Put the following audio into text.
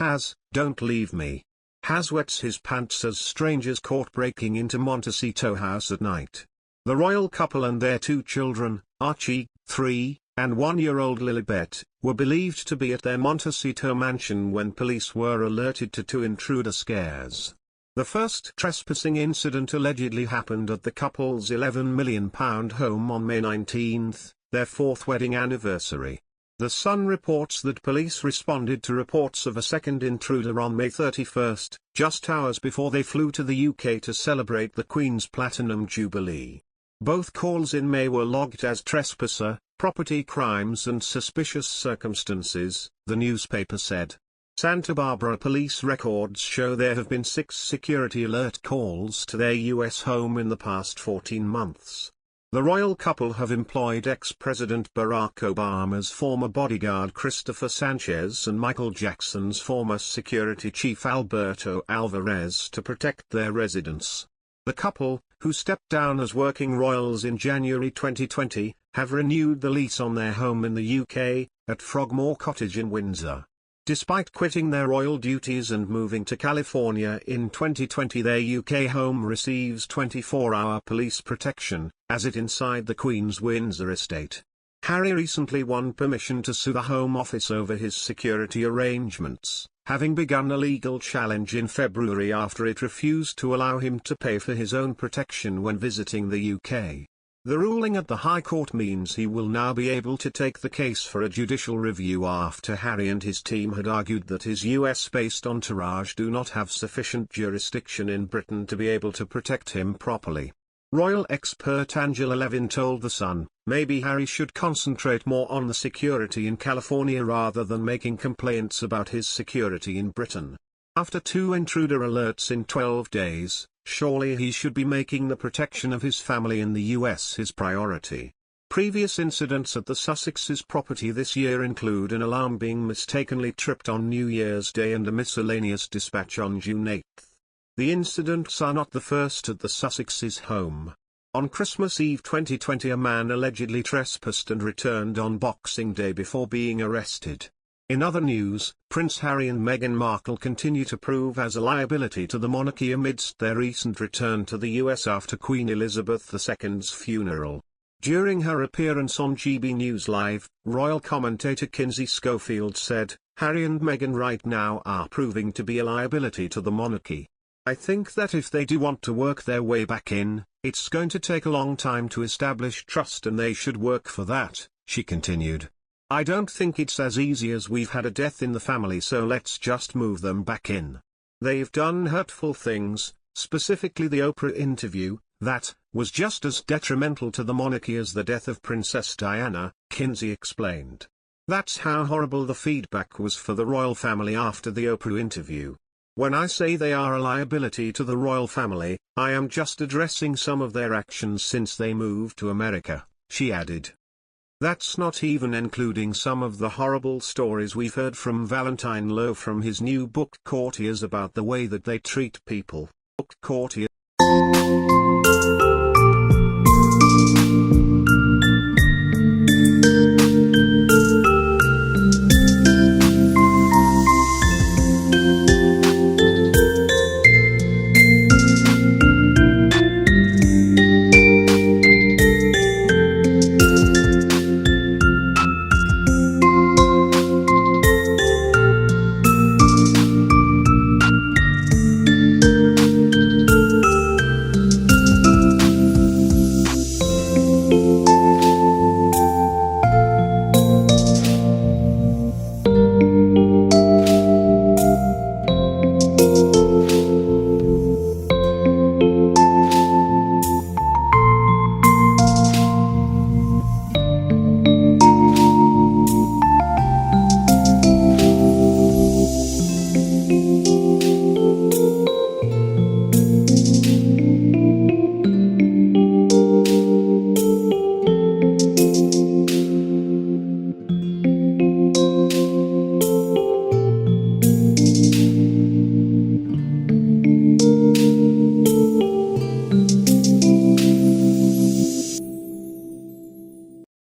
HAZ, don't leave me. HAZ wets his pants as strangers caught breaking into Montecito house at night. The royal couple and their two children, Archie, 3, and 1-year-old Lilibet, were believed to be at their Montecito mansion when police were alerted to two intruder scares. The first trespassing incident allegedly happened at the couple's £11 million home on May 19, their fourth wedding anniversary. The Sun reports that police responded to reports of a second intruder on May 31, just hours before they flew to the UK to celebrate the Queen's Platinum Jubilee. Both calls in May were logged as trespasser, property crimes and suspicious circumstances, the newspaper said. Santa Barbara police records show there have been 6 security alert calls to their U.S. home in the past 14 months. The royal couple have employed ex-President Barack Obama's former bodyguard Christopher Sanchez and Michael Jackson's former security chief Alberto Alvarez to protect their residence. The couple, who stepped down as working royals in January 2020, have renewed the lease on their home in the UK, at Frogmore Cottage in Windsor. Despite quitting their royal duties and moving to California in 2020, their UK home receives 24-hour police protection, as it inside the Queen's Windsor estate. Harry recently won permission to sue the Home Office over his security arrangements, having begun a legal challenge in February after it refused to allow him to pay for his own protection when visiting the UK. The ruling at the High Court means he will now be able to take the case for a judicial review after Harry and his team had argued that his US-based entourage do not have sufficient jurisdiction in Britain to be able to protect him properly. Royal expert Angela Levin told The Sun, maybe Harry should concentrate more on the security in California rather than making complaints about his security in Britain. After 2 intruder alerts in 12 days, surely he should be making the protection of his family in the US his priority. Previous incidents at the Sussex's property this year include an alarm being mistakenly tripped on New Year's Day and a miscellaneous dispatch on June 8. The incidents are not the first at the Sussex's home. On Christmas Eve 2020, a man allegedly trespassed and returned on Boxing Day before being arrested. In other news, Prince Harry and Meghan Markle continue to prove as a liability to the monarchy amidst their recent return to the US after Queen Elizabeth II's funeral. During her appearance on GB News Live, royal commentator Kinsey Schofield said, "Harry and Meghan right now are proving to be a liability to the monarchy. I think that if they do want to work their way back in, it's going to take a long time to establish trust and they should work for that," she continued. "I don't think it's as easy as we've had a death in the family, so let's just move them back in. They've done hurtful things, specifically the Oprah interview, that was just as detrimental to the monarchy as the death of Princess Diana," Kinsey explained. "That's how horrible the feedback was for the royal family after the Oprah interview. When I say they are a liability to the royal family, I am just addressing some of their actions since they moved to America," she added. That's not even including some of the horrible stories we've heard from Valentine Lowe from his new book Courtiers about the way that they treat people. Book Courtiers.